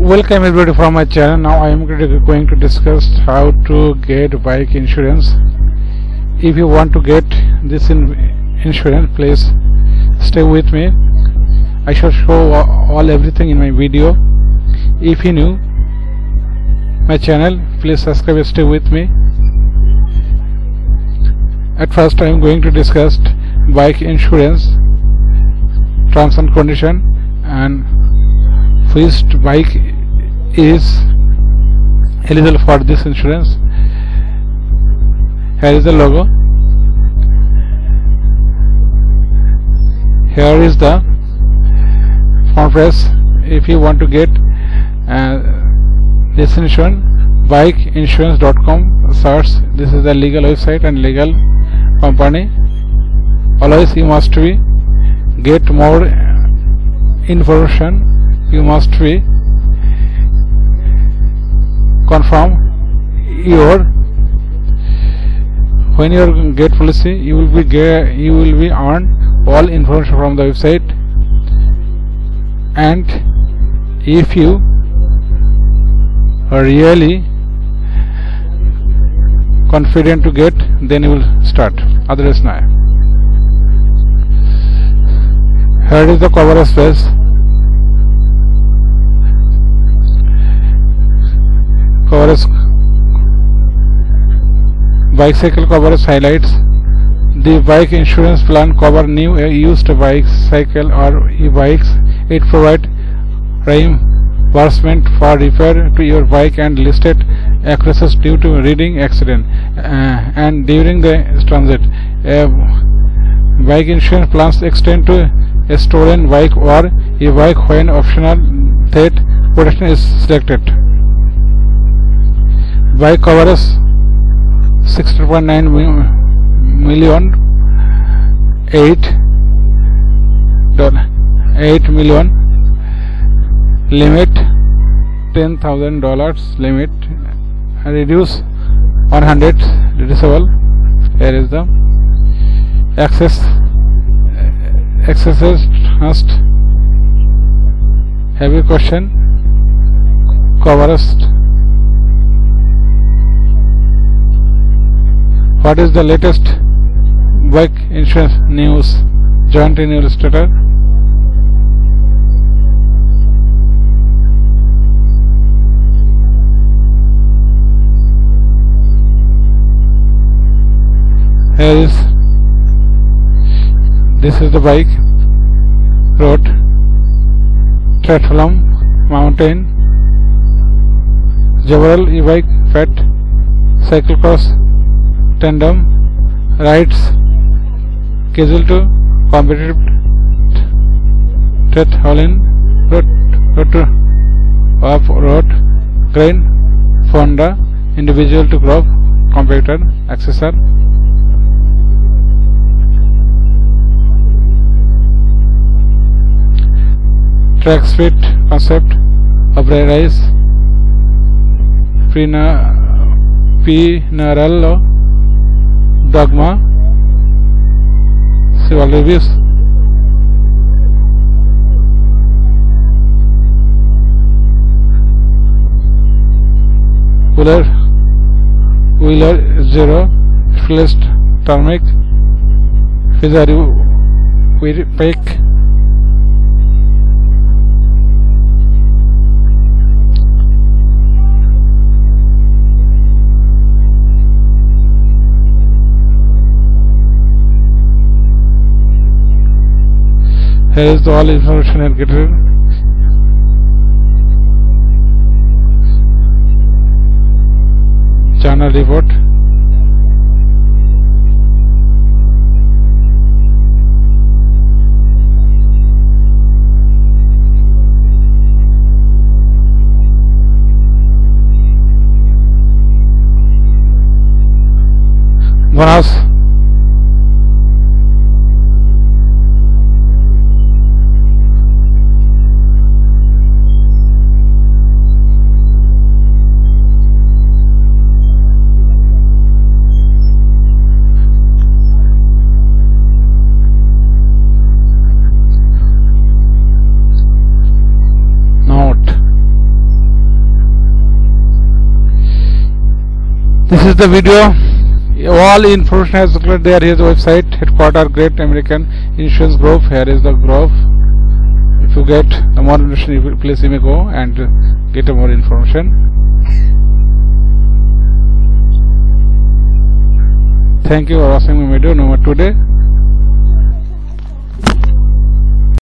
Welcome everybody from my channel. Now I am going to discuss how to get bike insurance. If you want to get this insurance, please stay with me. I shall show everything in my video. If you new my channel, please subscribe and stay with me. At first I am going to discuss bike insurance terms and condition and which bike is eligible for this insurance. Here is the logo. Here is the front page. If you want to get this insurance, BikeInsure.com search. This is the legal website and legal company. Always you must be get more information. You must be confirm your when you get policy. You will be earn all information from the website, and if you are really confident to get, then you will start. Otherwise no. Here is the coverage page. Coverage bicycle coverage highlights. The bike insurance plan cover new used bicycle or e-bikes. It provides reimbursement for repair to your bike and listed accessories due to reading accident and during the transit. Bike insurance plans extend to a stolen bike or e-bike when optional theft protection is selected. Bike coverage 16.9 million, 8 million limit, $10,000 limit, reduce 100 reducible. Here is the accesses must have a question. Coverage. What is the latest bike insurance news? Joint renewal status. This is the bike road, triathlon, mountain, Jabral e-bike, pet, cyclocross, tandem, rides, casual to competitive, triathlon, road, off-road, crane, Fonda, individual to group, computer, accessor. Track speed concept, Abrarise, Pinarello, Dogma, civil reviews. Wheeler Zero, Fleest Tarmac, Fizari Winnipeg. Here is the all information I get. Channel report. Bonus. This is the video. All information has included there. Here is the website, headquarter Great American Insurance Group. Here is the group. If you get the more information, please you may go and get more information. Thank you for watching my video number today.